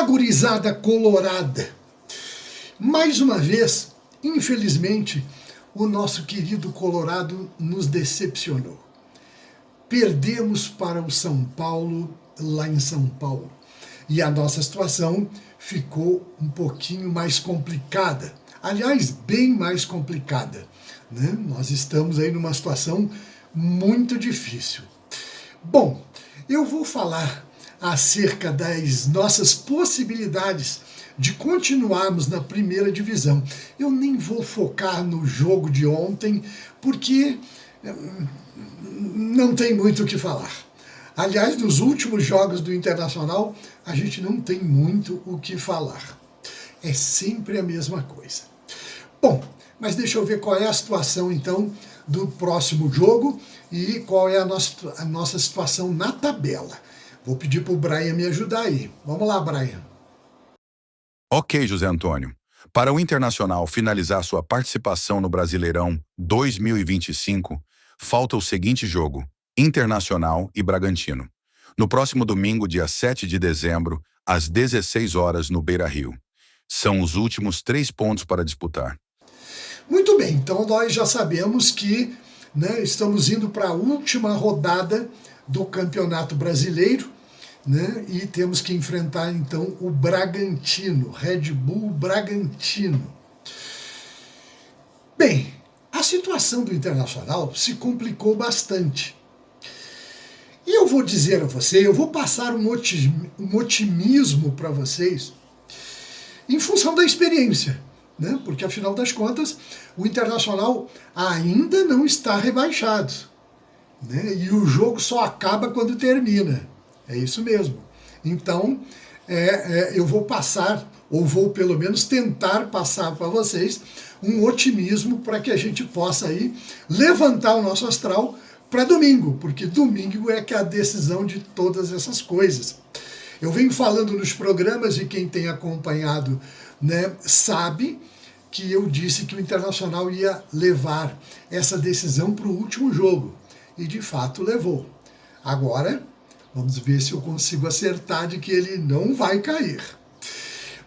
gurizada colorada. Mais uma vez, infelizmente, o nosso querido Colorado nos decepcionou. Perdemos para o São Paulo, lá em São Paulo. E a nossa situação ficou um pouquinho mais complicada. Aliás, bem mais complicada, né? Nós estamos aí numa situação muito difícil. Bom, eu vou falar acerca das nossas possibilidades de continuarmos na primeira divisão. Eu nem vou focar no jogo de ontem, porque não tem muito o que falar. Aliás, nos últimos jogos do Internacional, a gente não tem muito o que falar. É sempre a mesma coisa. Bom, mas deixa eu ver qual é a situação, então, do próximo jogo e qual é a nossa situação na tabela. Vou pedir para o Brian me ajudar aí. Vamos lá, Brian. Ok, José Antônio. Para o Internacional finalizar sua participação no Brasileirão 2025, falta o seguinte jogo: Internacional e Bragantino. No próximo domingo, dia 7 de dezembro, às 16 horas, no Beira-Rio. São os últimos 3 pontos para disputar. Muito bem, então nós já sabemos que, né, estamos indo para a última rodada do Campeonato Brasileiro, né, e temos que enfrentar então o Bragantino, Red Bull Bragantino. Bem, a situação do Internacional se complicou bastante. E eu vou dizer a você, eu vou passar um otimismo para vocês em função da experiência, né? Porque afinal das contas o Internacional ainda não está rebaixado, né? E o jogo só acaba quando termina. É isso mesmo. Então, eu vou passar, ou vou pelo menos tentar passar para vocês, um otimismo para que a gente possa aí levantar o nosso astral para domingo, porque domingo é que é a decisão de todas essas coisas. Eu venho falando nos programas, e quem tem acompanhado, né, sabe que eu disse que o Internacional ia levar essa decisão para o último jogo. E de fato levou. Agora, vamos ver se eu consigo acertar de que ele não vai cair.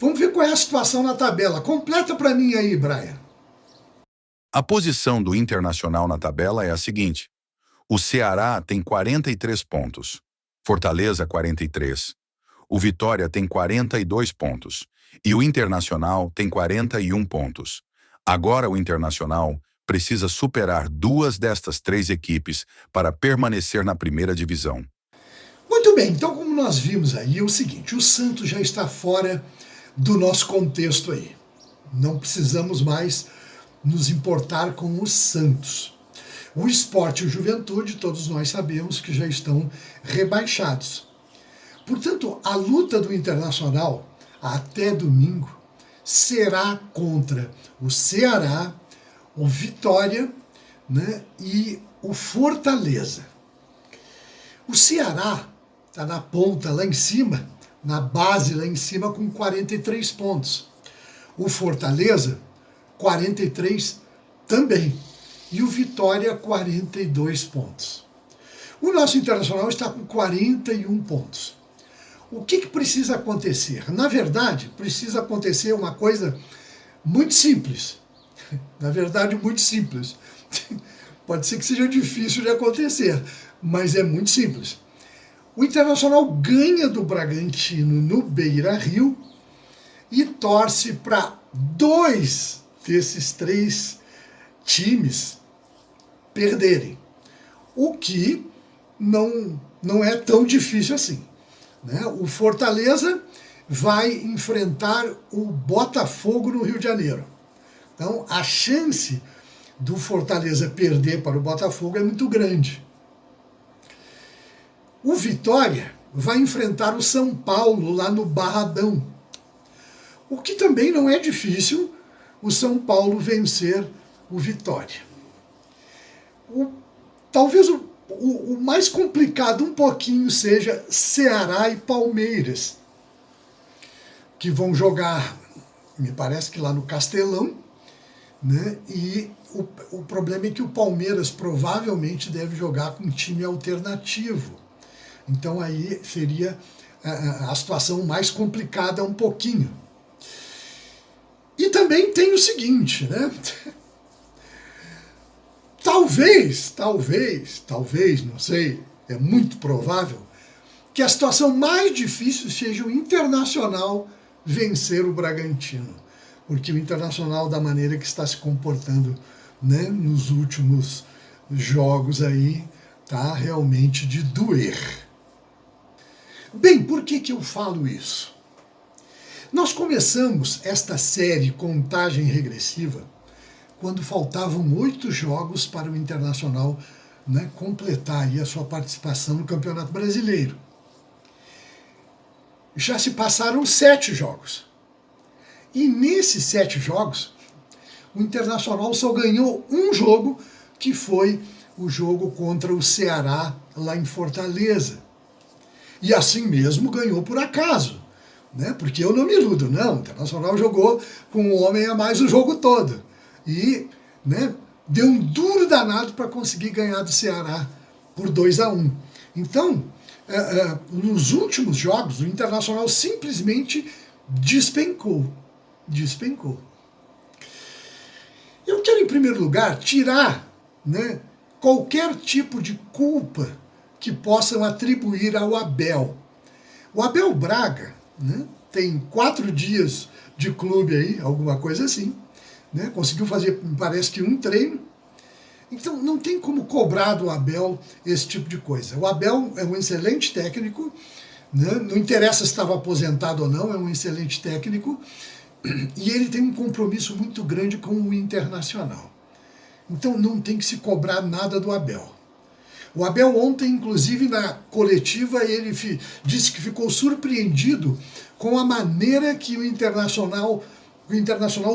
Vamos ver qual é a situação na tabela. Completa para mim aí, Brian. A posição do Internacional na tabela é a seguinte: o Ceará tem 43 pontos, Fortaleza 43, o Vitória tem 42 pontos e o Internacional tem 41 pontos. Agora o Internacional precisa superar 2 destas 3 equipes para permanecer na primeira divisão. Muito bem, então como nós vimos aí, é o seguinte: o Santos já está fora do nosso contexto aí. Não precisamos mais nos importar com o Santos. O Sport e o Juventude, todos nós sabemos que já estão rebaixados. Portanto, a luta do Internacional até domingo será contra o Ceará, o Vitória, né, e o Fortaleza. O Ceará está na ponta lá em cima, na base lá em cima, com 43 pontos. O Fortaleza, 43 também. E o Vitória, 42 pontos. O nosso Internacional está com 41 pontos. O que precisa acontecer? Na verdade, precisa acontecer uma coisa muito simples. Na verdade, muito simples. Pode ser que seja difícil de acontecer, mas é muito simples. O Internacional ganha do Bragantino no Beira-Rio e torce para 2 desses 3 times perderem. O que não é tão difícil assim, né? O Fortaleza vai enfrentar o Botafogo no Rio de Janeiro. Então, a chance do Fortaleza perder para o Botafogo é muito grande. O Vitória vai enfrentar o São Paulo lá no Barradão. O que também não é difícil o São Paulo vencer o Vitória. Talvez o mais complicado um pouquinho seja Ceará e Palmeiras, que vão jogar, me parece que lá no Castelão, né? E o problema é que o Palmeiras provavelmente deve jogar com um time alternativo. Então aí seria a situação mais complicada um pouquinho. E também tem o seguinte, né? Talvez, não sei, é muito provável, que a situação mais difícil seja o Internacional vencer o Bragantino. Porque o Internacional, da maneira que está se comportando, né, nos últimos jogos tá realmente de doer. Bem, por que eu falo isso? Nós começamos esta série Contagem Regressiva quando faltavam 8 jogos para o Internacional, né, completar a sua participação no Campeonato Brasileiro. Já se passaram 7 jogos. E nesses 7 jogos, o Internacional só ganhou um jogo, que foi o jogo contra o Ceará, lá em Fortaleza. E assim mesmo ganhou por acaso, né? Porque eu não me iludo, não. O Internacional jogou com um homem a mais o jogo todo. E, né, deu um duro danado para conseguir ganhar do Ceará por 2-1. Então, nos últimos jogos, o Internacional simplesmente despencou. Eu quero, em primeiro lugar, tirar, né, qualquer tipo de culpa que possam atribuir ao Abel. O Abel Braga, né, tem 4 dias de clube alguma coisa assim, né, conseguiu fazer, parece que um treino. Então não tem como cobrar do Abel esse tipo de coisa. O Abel é um excelente técnico, né, não interessa se estava aposentado ou não, é um excelente técnico, e ele tem um compromisso muito grande com o Internacional. Então não tem que se cobrar nada do Abel. O Abel ontem, inclusive na coletiva, ele disse que ficou surpreendido com a maneira que o Internacional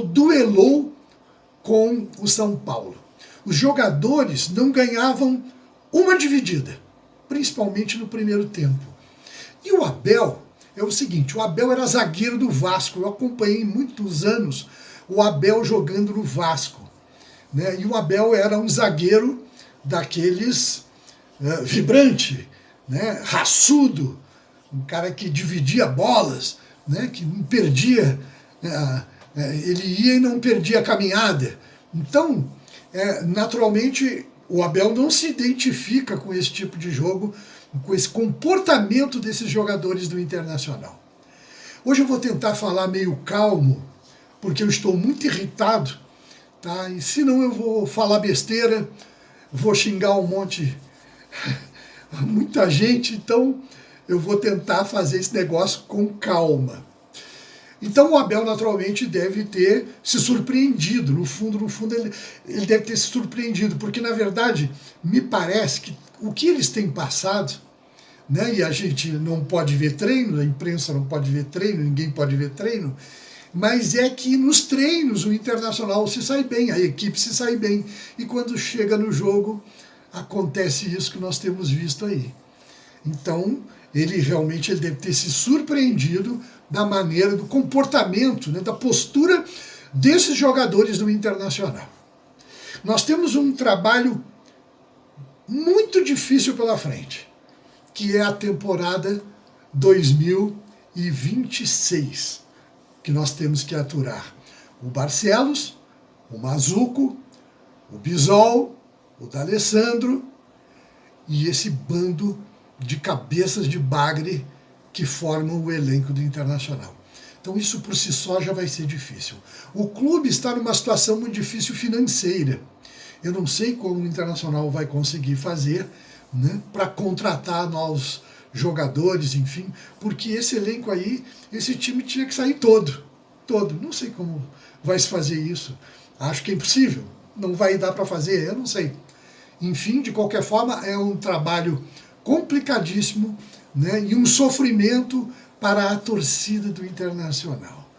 duelou com o São Paulo. Os jogadores não ganhavam uma dividida, principalmente no primeiro tempo. E o Abel, é o seguinte, o Abel era zagueiro do Vasco, eu acompanhei muitos anos o Abel jogando no Vasco, né? E o Abel era um zagueiro daqueles vibrante, né? Raçudo, um cara que dividia bolas, né? Que não perdia, ele ia e não perdia a caminhada. Então, naturalmente, o Abel não se identifica com esse tipo de jogo, com esse comportamento desses jogadores do Internacional. Hoje eu vou tentar falar meio calmo, porque eu estou muito irritado, tá? E senão eu vou falar besteira, vou xingar um monte, muita gente, então eu vou tentar fazer esse negócio com calma. Então o Abel naturalmente deve ter se surpreendido, no fundo ele deve ter se surpreendido, porque na verdade me parece que o que eles têm passado, né, e a gente não pode ver treino, a imprensa não pode ver treino, ninguém pode ver treino, mas é que nos treinos o Internacional se sai bem, a equipe se sai bem, e quando chega no jogo acontece isso que nós temos visto aí. Então ele realmente deve ter se surpreendido da maneira, do comportamento, né, da postura desses jogadores do Internacional. Nós temos um trabalho muito difícil pela frente, que é a temporada 2026, que nós temos que aturar o Barcelos, o Mazuco, o Bisol, o D'Alessandro e esse bando de cabeças de bagre que formam o elenco do Internacional. Então isso por si só já vai ser difícil. O clube está numa situação muito difícil financeira. Eu não sei como o Internacional vai conseguir fazer, né, para contratar novos jogadores, enfim, porque esse elenco aí, esse time tinha que sair todo. Não sei como vai se fazer isso. Acho que é impossível. Não vai dar para fazer, eu não sei. Enfim, de qualquer forma, é um trabalho complicadíssimo, né, e um sofrimento para a torcida do Internacional,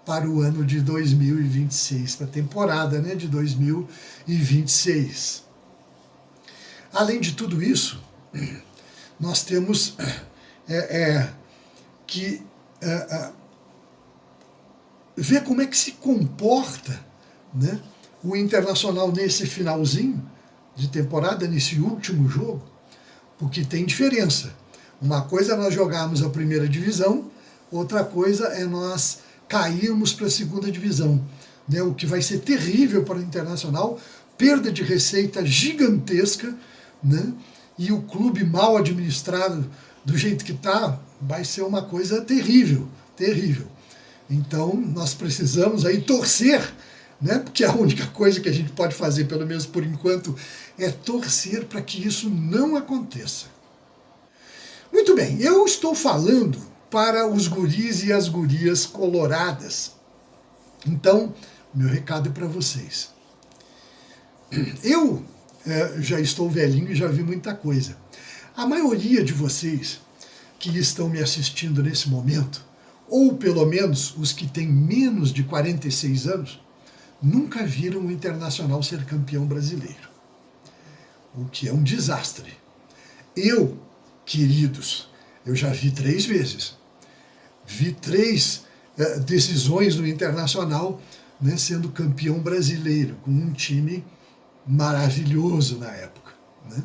para o ano de 2026, para a temporada, né, de 2026. Além de tudo isso, nós temos que ver como é que se comporta, né, o Internacional nesse finalzinho de temporada, nesse último jogo, porque tem diferença. Uma coisa é nós jogarmos a primeira divisão, outra coisa é nós cairmos para a segunda divisão, né? O que vai ser terrível para o Internacional, perda de receita gigantesca, né? E o clube mal administrado do jeito que está, vai ser uma coisa terrível, terrível. Então nós precisamos aí torcer, né? Porque a única coisa que a gente pode fazer, pelo menos por enquanto, é torcer para que isso não aconteça. Muito bem, eu estou falando para os guris e as gurias coloradas. Então, meu recado é para vocês. Eu já estou velhinho e já vi muita coisa. A maioria de vocês que estão me assistindo nesse momento, ou pelo menos os que têm menos de 46 anos, nunca viram o Internacional ser campeão brasileiro. O que é um desastre. Eu, queridos, eu já vi 3 vezes. Vi 3 decisões no Internacional, né, sendo campeão brasileiro, com um time maravilhoso na época, né?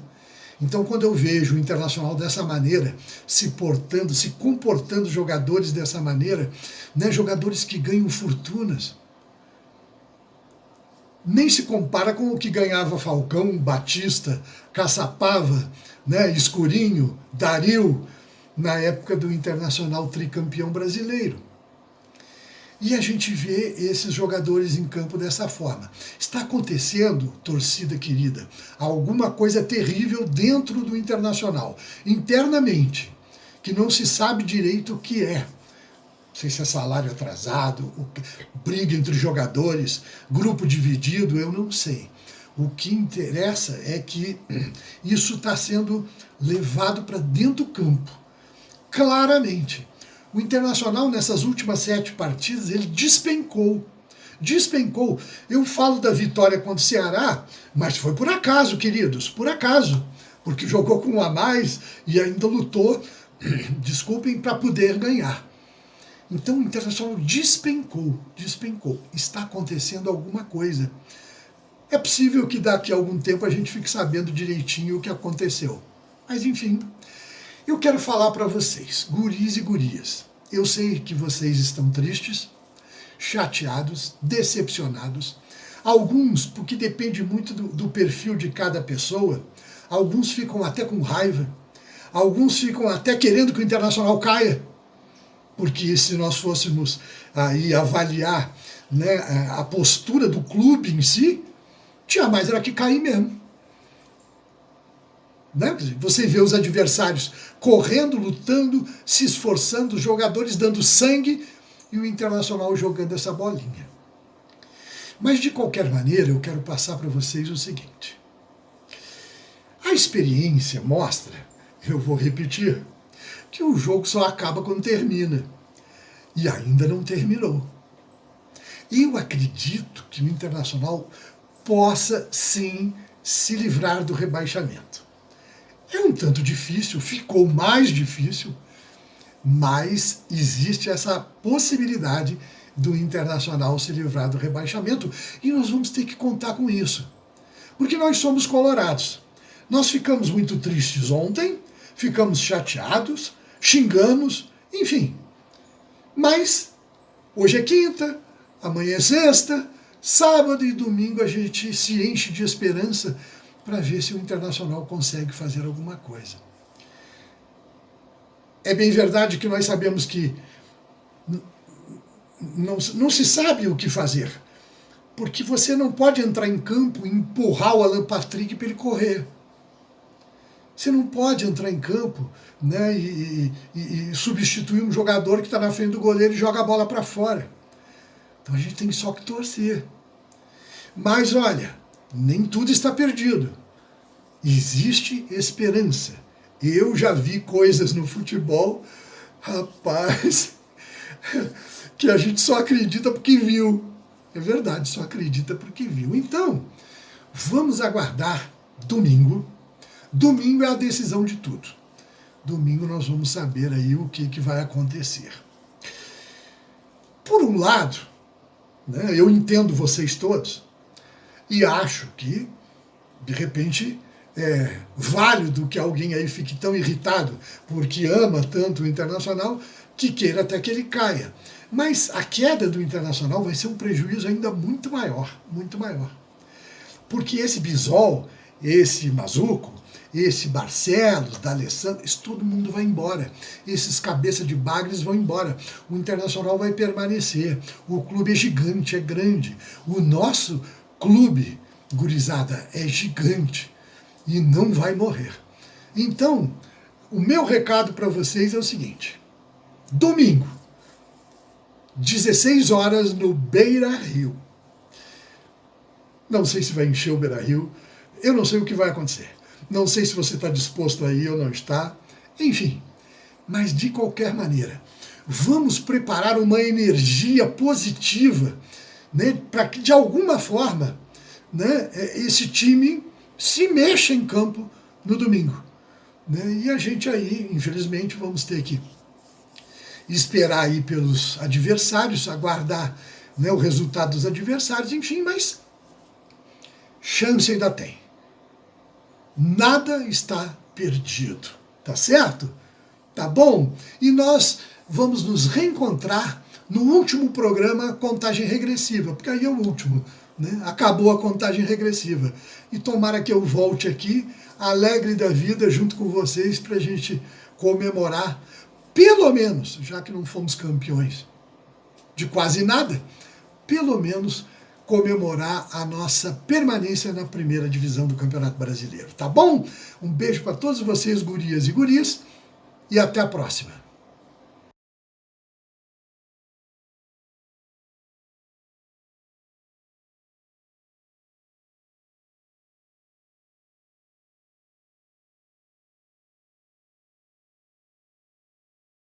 Então, quando eu vejo o Internacional dessa maneira, se portando, se comportando jogadores dessa maneira, né, jogadores que ganham fortunas, nem se compara com o que ganhava Falcão, Batista, Caçapava, né, Escurinho, Dario, na época do Internacional tricampeão brasileiro. E a gente vê esses jogadores em campo dessa forma. Está acontecendo, torcida querida, alguma coisa terrível dentro do Internacional, internamente, que não se sabe direito o que é. Não sei se é salário atrasado, briga entre jogadores, grupo dividido, eu não sei. O que interessa é que isso está sendo levado para dentro do campo, claramente. O Internacional, nessas últimas 7 partidas, ele despencou. Despencou. Eu falo da vitória contra o Ceará, mas foi por acaso, queridos, por acaso. Porque jogou com um a mais e ainda lutou, desculpem, para poder ganhar. Então o Internacional despencou, despencou. Está acontecendo alguma coisa. É possível que daqui a algum tempo a gente fique sabendo direitinho o que aconteceu. Mas enfim, eu quero falar para vocês, guris e gurias. Eu sei que vocês estão tristes, chateados, decepcionados. Alguns, porque depende muito do perfil de cada pessoa, alguns ficam até com raiva, alguns ficam até querendo que o Internacional caia, porque se nós fôssemos aí avaliar, né, a postura do clube em si, tinha mais era que cair mesmo. Né? Você vê os adversários correndo, lutando, se esforçando, os jogadores dando sangue e o Internacional jogando essa bolinha. Mas de qualquer maneira eu quero passar para vocês o seguinte. A experiência mostra, eu vou repetir, que o jogo só acaba quando termina. E ainda não terminou. Eu acredito que o Internacional possa sim se livrar do rebaixamento. É um tanto difícil, ficou mais difícil, mas existe essa possibilidade do Internacional se livrar do rebaixamento e nós vamos ter que contar com isso. Porque nós somos colorados. Nós ficamos muito tristes ontem, ficamos chateados, xingamos, enfim. Mas hoje é quinta, amanhã é sexta, sábado e domingo a gente se enche de esperança para ver se o Internacional consegue fazer alguma coisa. É bem verdade que nós sabemos que não se sabe o que fazer, porque você não pode entrar em campo e empurrar o Alan Patrick para ele correr. Você não pode entrar em campo, né, e substituir um jogador que está na frente do goleiro e joga a bola para fora. Então a gente tem só que torcer. Mas olha, nem tudo está perdido. Existe esperança. Eu já vi coisas no futebol, rapaz, que a gente só acredita porque viu. É verdade, só acredita porque viu. Então, vamos aguardar domingo. Domingo é a decisão de tudo. Domingo nós vamos saber aí o que vai acontecer. Por um lado, né, eu entendo vocês todos e acho que, de repente, válido que alguém aí fique tão irritado porque ama tanto o Internacional que queira até que ele caia. Mas a queda do Internacional vai ser um prejuízo ainda muito maior, muito maior. Porque esse Bisol, esse Mazuco, esse Barcelos, D'Alessandro, todo mundo vai embora. Esses cabeça de bagres vão embora. O Internacional vai permanecer. O clube é gigante, é grande. O nosso clube, gurizada, é gigante e não vai morrer. Então, o meu recado para vocês é o seguinte: domingo, 16 horas no Beira-Rio. Não sei se vai encher o Beira-Rio, eu não sei o que vai acontecer. Não sei se você está disposto a ir ou não está. Enfim, mas de qualquer maneira, vamos preparar uma energia positiva, né, para que de alguma forma, né, esse time se mexa em campo no domingo. Né, e a gente aí, infelizmente, vamos ter que esperar aí pelos adversários, aguardar, né, o resultado dos adversários, enfim, mas chance ainda tem. Nada está perdido, tá certo? Tá bom? E nós vamos nos reencontrar no último programa Contagem Regressiva, porque aí é o último, né? Acabou a contagem regressiva. E tomara que eu volte aqui, alegre da vida, junto com vocês, para a gente comemorar, pelo menos, já que não fomos campeões de quase nada, pelo menos comemorar a nossa permanência na primeira divisão do Campeonato Brasileiro, tá bom? Um beijo para todos vocês, gurias e guris, e até a próxima.